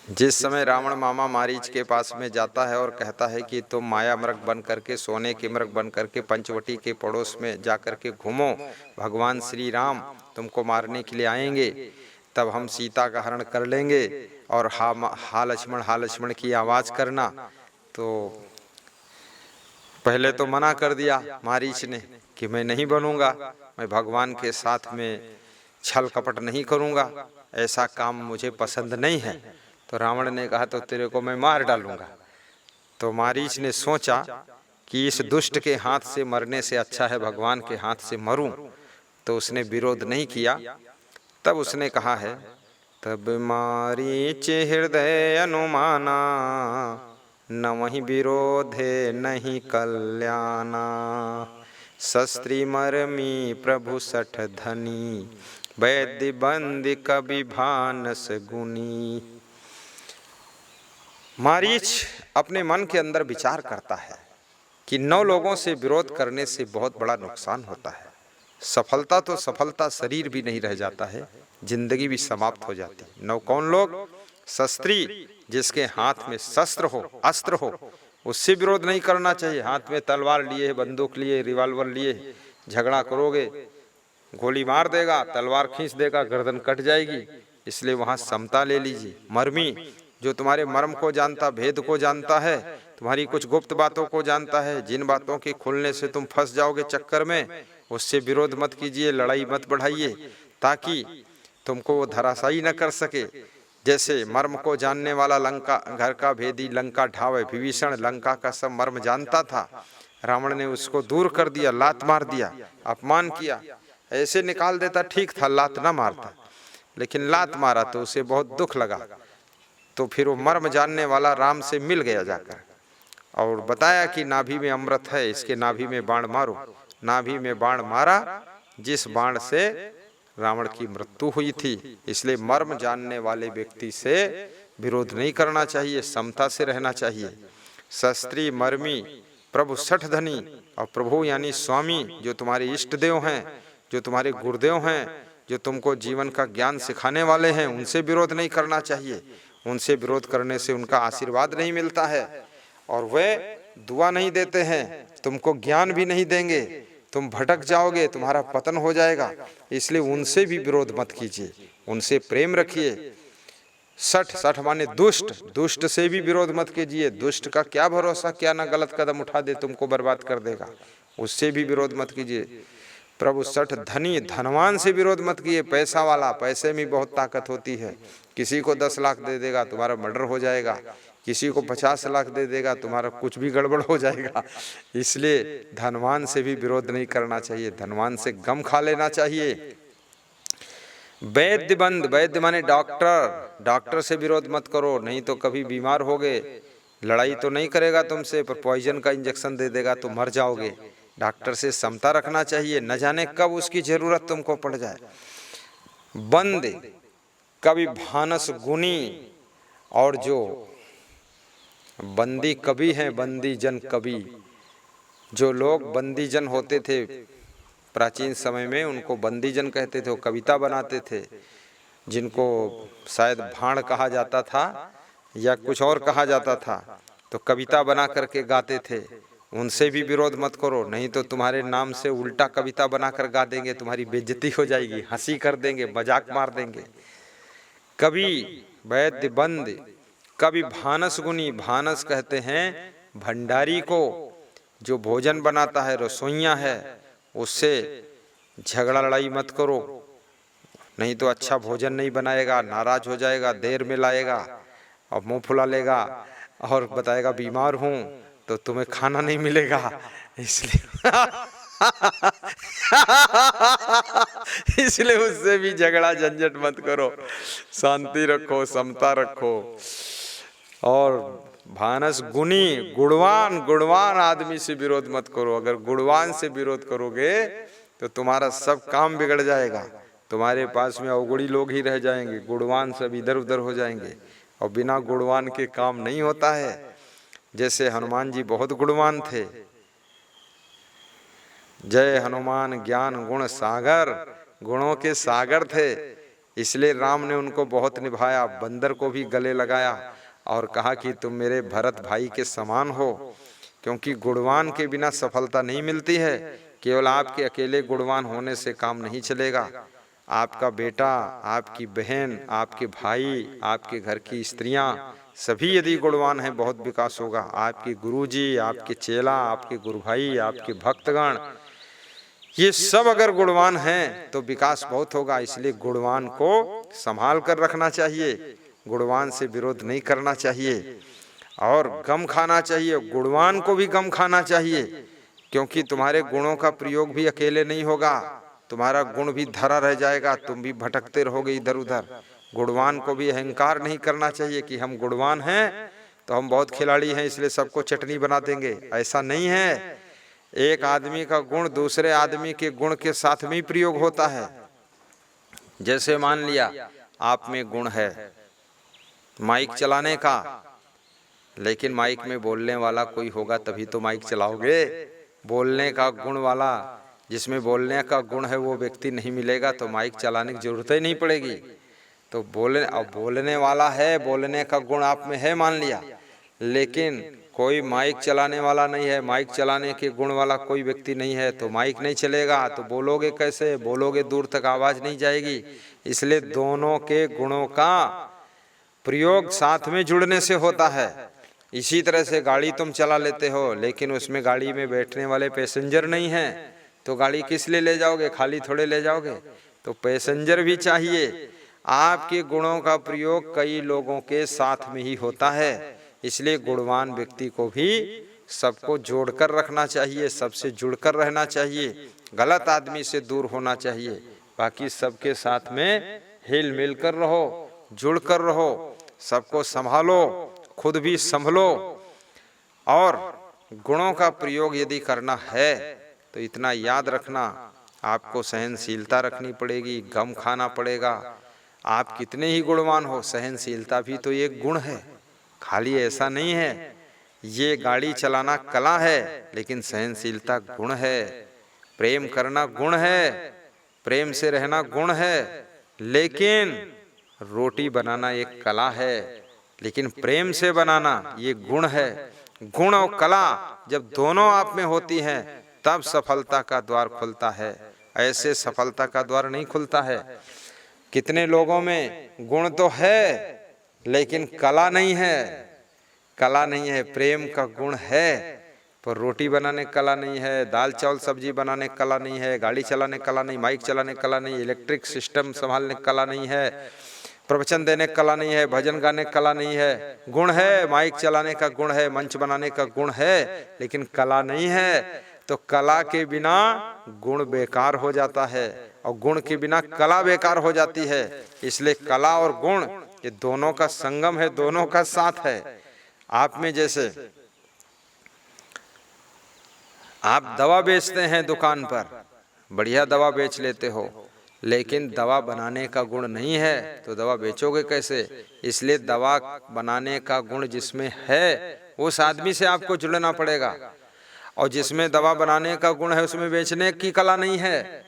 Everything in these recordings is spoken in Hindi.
जिस समय रावण मामा मारीच के पास में जाता है और कहता है कि तुम माया मृग बन करके, सोने के मृग बन करके पंचवटी के पड़ोस में जा करके घूमो, भगवान श्री राम तुमको मारने के लिए आएंगे, तब हम सीता का हरण कर लेंगे और हा लक्ष्मण की आवाज़ करना। तो पहले तो मना कर दिया मारीच ने कि मैं नहीं बनूंगा, मैं भगवान के साथ में छल कपट नहीं करूंगा, ऐसा काम मुझे पसंद नहीं है। तो रावण ने कहा तो तेरे को मैं मार डालूंगा। तो मारीच ने सोचा कि इस दुष्ट के हाथ से मरने से अच्छा है भगवान के हाथ से मरूं, तो उसने विरोध नहीं किया। तब उसने कहा है, तब मारीच हृदय अनुमाना, न वही विरोधे नहीं कल्याणा, शस्त्री मरमी प्रभु सठ धनी, वैद्य बंदी कवि भानस गुनी। मारीच अपने मन के अंदर विचार करता है कि 9 लोगों से विरोध करने से बहुत बड़ा नुकसान होता है। सफलता तो सफलता, शरीर भी नहीं रह जाता है, जिंदगी भी समाप्त हो जाती है। 9 कौन लोग? शस्त्री, जिसके हाथ में शस्त्र हो, अस्त्र हो, उससे विरोध नहीं करना चाहिए। हाथ में तलवार लिए, बंदूक लिए, रिवॉल्वर लिए झगड़ा करोगे, गोली मार देगा, तलवार खींच देगा, गर्दन कट जाएगी। इसलिए वहां समता ले लीजिए। मर्मी, जो तुम्हारे मर्म को जानता, भेद को जानता है, तुम्हारी कुछ गुप्त बातों को जानता है, जिन बातों के खुलने से तुम फंस जाओगे चक्कर में, उससे विरोध मत कीजिए, लड़ाई मत बढ़ाइए, ताकि तुमको वो धराशायी न कर सके। जैसे मर्म को जानने वाला लंका घर का भेदी लंका ढावे, विभीषण लंका का सब मर्म जानता था, रावण ने उसको दूर कर दिया, लात मार दिया, अपमान किया। ऐसे निकाल देता ठीक था, लात ना मारता, लेकिन लात मारा तो उसे बहुत दुख लगा। तो फिर वो मर्म जानने वाला राम से मिल गया जाकर और बताया कि नाभि में अमृत है, इसके नाभि में बाण मारो। नाभि में बाण मारा, जिस बाण से रावण की मृत्यु हुई थी। इसलिए मर्म जानने वाले व्यक्ति से विरोध नहीं करना चाहिए, समता से रहना चाहिए। शस्त्री मर्मी प्रभु सठ धनी, और प्रभु यानी स्वामी, जो तुम्हारे इष्ट देव हैं, जो तुम्हारे गुरुदेव हैं, जो तुमको जीवन का ज्ञान सिखाने वाले हैं, उनसे विरोध नहीं करना चाहिए। उनसे विरोध करने से उनका आशीर्वाद नहीं मिलता है और वे दुआ नहीं देते हैं, तुमको ज्ञान भी नहीं देंगे, तुम भटक जाओगे, तुम्हारा पतन हो जाएगा। इसलिए उनसे भी विरोध मत कीजिए, उनसे प्रेम रखिए। सठ माने दुष्ट, दुष्ट से भी विरोध मत कीजिए। दुष्ट का क्या भरोसा, क्या ना गलत कदम उठा दे, तुमको बर्बाद कर देगा, उससे भी विरोध मत कीजिए। प्रभु सठ धनी, धनवान से विरोध मत कीजिए। पैसा वाला, पैसे में बहुत ताकत होती है। किसी को 10 लाख दे देगा, तुम्हारा मर्डर हो जाएगा। किसी को 50 लाख दे देगा, तुम्हारा कुछ भी गड़बड़ हो जाएगा। इसलिए धनवान से भी विरोध नहीं करना चाहिए, धनवान से गम खा लेना चाहिए। वैद्य बंद, वैद्य माने डॉक्टर, डॉक्टर से विरोध मत करो, नहीं तो कभी बीमार होगे। लड़ाई तो नहीं करेगा तुमसे, पर पॉइजन का इंजेक्शन दे देगा तो मर जाओगे। डॉक्टर से समता रखना चाहिए, न जाने कब उसकी जरूरत तुमको पड़ जाए। बंद कवि भानस गुनी, और जो बंदी कवि हैं, बंदी जन कवि, जो लोग बंदी जन होते थे प्राचीन समय में, उनको बंदी जन कहते थे। वो कविता बनाते थे, जिनको शायद भाण कहा जाता था या कुछ और कहा जाता था, तो कविता बना करके गाते थे। उनसे भी विरोध मत करो, नहीं तो तुम्हारे नाम से उल्टा कविता बनाकर गा देंगे, तुम्हारी बेइज्जती हो जाएगी, हंसी कर देंगे, मजाक मार देंगे। कवि वैद्य बंद, कवि भानस गुनी, भानस कहते हैं भंडारी को, जो भोजन बनाता है, रसोइया है, उससे झगड़ा लड़ाई मत करो, नहीं तो अच्छा भोजन नहीं बनाएगा, नाराज हो जाएगा, देर में लाएगा और मुंह फुला लेगा और बताएगा बीमार हूं, तो तुम्हें खाना नहीं मिलेगा। इसलिए इसलिए उससे भी झगड़ा झंझट मत करो, शांति रखो, समता रखो। और भानस गुणी, गुणवान, गुणवान आदमी से विरोध मत करो। अगर गुणवान से विरोध करोगे तो तुम्हारा सब काम बिगड़ जाएगा, तुम्हारे पास में अवगुणी लोग ही रह जाएंगे, गुणवान सब इधर उधर हो जाएंगे, और बिना गुणवान के काम नहीं होता है। जैसे हनुमान जी बहुत गुणवान थे, जय हनुमान ज्ञान गुण सागर, गुणों के सागर थे, इसलिए राम ने उनको बहुत निभाया, बंदर को भी गले लगाया और कहा कि तुम मेरे भरत भाई के समान हो, क्योंकि गुणवान के बिना सफलता नहीं मिलती है। केवल आपके अकेले गुणवान होने से काम नहीं चलेगा। आपका बेटा, आपकी बहन, आपके भाई, आपके घर की स्त्रियां सभी यदि गुणवान हैं, बहुत विकास होगा। आपके गुरुजी, आपके चेला, आपके गुरु भाई, आपके भक्तगण, ये सब अगर गुणवान हैं तो विकास बहुत होगा। इसलिए गुणवान को संभाल कर रखना चाहिए, गुणवान से विरोध नहीं करना चाहिए और गम खाना चाहिए। गुणवान को भी गम खाना चाहिए, क्योंकि तुम्हारे गुणों का प्रयोग भी अकेले नहीं होगा, तुम्हारा गुण भी धरा रह जाएगा, तुम भी भटकते रहोगे इधर उधर। गुणवान को भी अहंकार नहीं करना चाहिए कि हम गुणवान हैं तो हम बहुत खिलाड़ी हैं इसलिए सबको चटनी बना देंगे, ऐसा नहीं है। एक आदमी का गुण दूसरे आदमी के गुण के साथ में ही प्रयोग होता है। जैसे मान लिया आप में गुण है माइक चलाने का, लेकिन माइक में बोलने वाला कोई होगा तभी तो माइक चलाओगे। बोलने का गुण वाला, जिसमें बोलने का गुण है वो व्यक्ति नहीं मिलेगा तो माइक चलाने की जरूरत ही नहीं पड़ेगी। तो बोलने वाला है, बोलने का गुण आप में है मान लिया, लेकिन कोई माइक चलाने वाला नहीं है, माइक चलाने के गुण वाला कोई व्यक्ति नहीं है, तो माइक नहीं चलेगा। तो बोलोगे कैसे? बोलोगे दूर तक आवाज नहीं जाएगी। इसलिए दोनों के गुणों का प्रयोग साथ में जुड़ने से होता है। इसी तरह से गाड़ी तुम चला लेते हो, लेकिन उसमें गाड़ी में बैठने वाले पैसेंजर नहीं हैं, तो गाड़ी किस लिए ले जाओगे? खाली थोड़े ले जाओगे, तो पैसेंजर भी चाहिए। आपके गुणों का प्रयोग कई लोगों के साथ में ही होता है। इसलिए गुणवान व्यक्ति को भी सबको जोड़कर रखना चाहिए, सबसे जुड़कर रहना चाहिए, गलत आदमी से दूर होना चाहिए। बाकी सबके साथ में हिल मिल कर रहो, जुड़कर रहो, सबको संभालो, खुद भी संभलो। और गुणों का प्रयोग यदि करना है तो इतना याद रखना, आपको सहनशीलता रखनी पड़ेगी, गम खाना पड़ेगा। आप कितने ही गुणवान हो, सहनशीलता भी तो एक गुण है, खाली ऐसा नहीं है। ये गाड़ी चलाना कला है, लेकिन सहनशीलता गुण है। प्रेम करना गुण है, प्रेम से रहना गुण है। लेकिन रोटी बनाना एक कला है, लेकिन प्रेम से बनाना ये गुण है। गुण और कला जब दोनों आप में होती हैं तब सफलता का द्वार खुलता है, ऐसे सफलता का द्वार नहीं खुलता है। कितने लोगों में गुण तो है लेकिन कला नहीं है, कला नहीं है। प्रेम का गुण है पर रोटी बनाने कला नहीं है, दाल चावल सब्जी बनाने कला नहीं है, गाड़ी चलाने कला नहीं, माइक चलाने कला नहीं, इलेक्ट्रिक सिस्टम संभालने कला नहीं है, प्रवचन देने कला नहीं है, भजन गाने कला नहीं है। गुण है, माइक चलाने का गुण है, मंच बनाने का गुण है, लेकिन कला नहीं है। तो कला के बिना गुण बेकार हो जाता है और गुण के बिना कला बेकार हो जाती है। इसलिए कला और गुण ये दोनों का संगम है, दोनों का साथ है। आप में जैसे आप दवा बेचते हैं दुकान पर, बढ़िया दवा बेच लेते हो, लेकिन दवा बनाने का गुण नहीं है तो दवा बेचोगे कैसे? इसलिए दवा बनाने का गुण जिसमें है उस आदमी से आपको जुड़ना पड़ेगा, और जिसमें दवा बनाने का गुण है उसमें बेचने की कला नहीं है।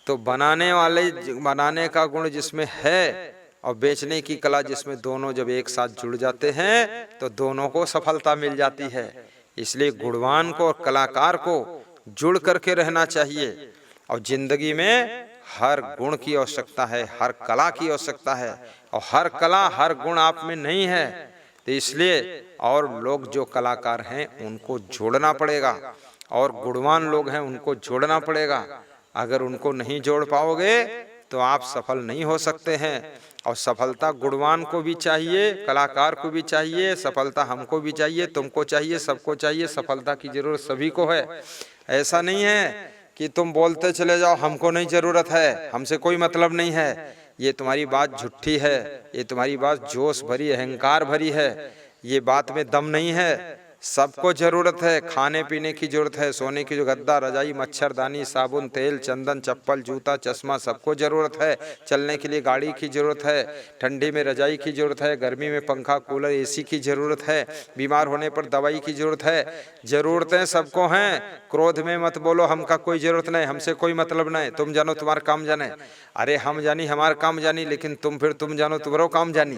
तो बनाने का गुण जिसमें है और बेचने की कला जिसमें, दोनों जब एक साथ जुड़ जाते हैं तो दोनों को सफलता मिल जाती है। इसलिए गुणवान को और कलाकार को जुड़ करके रहना चाहिए। और जिंदगी में हर गुण की आवश्यकता है, हर कला की आवश्यकता है, और हर कला हर गुण आप में नहीं है। तो इसलिए और लोग जो कलाकार हैं उनको जोड़ना पड़ेगा, और गुणवान लोग हैं उनको जोड़ना पड़ेगा। अगर उनको नहीं जोड़ पाओगे तो आप सफल नहीं हो सकते हैं। और सफलता गुणवान को भी चाहिए, कलाकार को भी चाहिए, सफलता हमको भी चाहिए, तुमको चाहिए, सबको चाहिए। सफलता की जरूरत सभी को है। ऐसा नहीं है कि तुम बोलते चले जाओ हमको नहीं जरूरत है, हमसे कोई मतलब नहीं है। ये तुम्हारी बात झूठी है, ये तुम्हारी बात जोश भरी, अहंकार भरी है, ये बात में दम नहीं है। सबको जरूरत है, खाने पीने की जरूरत है, सोने की जो गद्दा, रजाई, मच्छरदानी, साबुन, तेल, चंदन, चप्पल, जूता, चश्मा, सबको जरूरत है। चलने के लिए गाड़ी की जरूरत है, ठंडी में रजाई की जरूरत है, गर्मी में पंखा, कूलर, एसी की जरूरत है, बीमार होने पर दवाई की जरूरत है। जरूरतें सबको हैं। क्रोध में मत बोलो हमका कोई जरूरत नहीं, हमसे कोई मतलब नहीं, तुम जानो तुम्हारा काम जाने। अरे हम जानी हमारा काम जानी, लेकिन तुम जानो तुम्हारो काम जानी।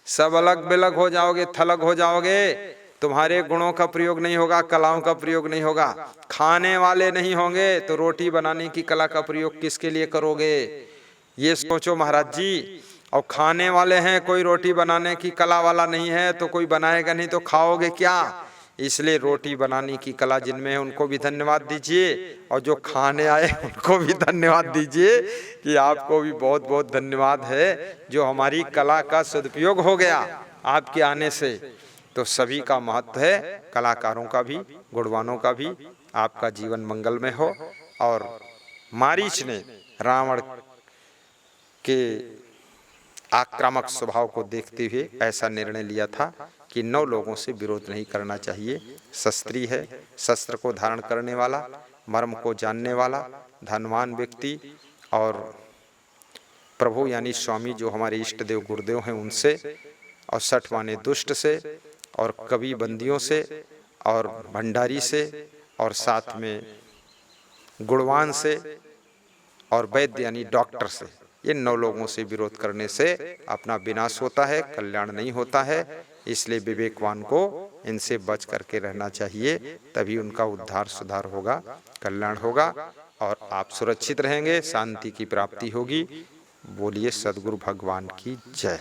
सब अलग बिलग हो जाओगे, थलग हो जाओगे, तुम्हारे गुणों का प्रयोग नहीं होगा, कलाओं का प्रयोग नहीं होगा। खाने वाले नहीं होंगे तो रोटी बनाने की कला का प्रयोग किसके लिए करोगे, ये सोचो महाराज जी। और खाने वाले हैं, कोई रोटी बनाने की कला वाला नहीं है तो कोई बनाएगा नहीं तो खाओगे क्या। इसलिए रोटी बनाने की कला जिनमें है उनको भी धन्यवाद दीजिए, और जो खाने आए उनको भी धन्यवाद दीजिए कि आपको भी बहुत बहुत धन्यवाद है जो हमारी कला का सदुपयोग हो गया आपके आने से। तो सभी का महत्व है, कलाकारों का भी, गुणवानों का भी। आपका जीवन मंगलमय हो। और मारीच ने रावण के आक्रामक स्वभाव को देखते हुए ऐसा निर्णय लिया था कि 9 लोगों से विरोध नहीं करना चाहिए। शस्त्री है, शस्त्र को धारण करने वाला, मर्म को जानने वाला, धनवान व्यक्ति, और प्रभु यानी स्वामी जो हमारे इष्ट देव गुरुदेव हैं उनसे, और 60 माने दुष्ट से, और कवि बंदियों से, और भंडारी से, और साथ में गुणवान से, और वैद्य यानी डॉक्टर से। ये 9 लोगों से विरोध करने से अपना विनाश होता है, कल्याण नहीं होता है। इसलिए विवेकवान को इनसे बच करके रहना चाहिए, तभी उनका उद्धार सुधार होगा, कल्याण होगा, और आप सुरक्षित रहेंगे, शांति की प्राप्ति होगी। बोलिए सद्गुरु भगवान की जय।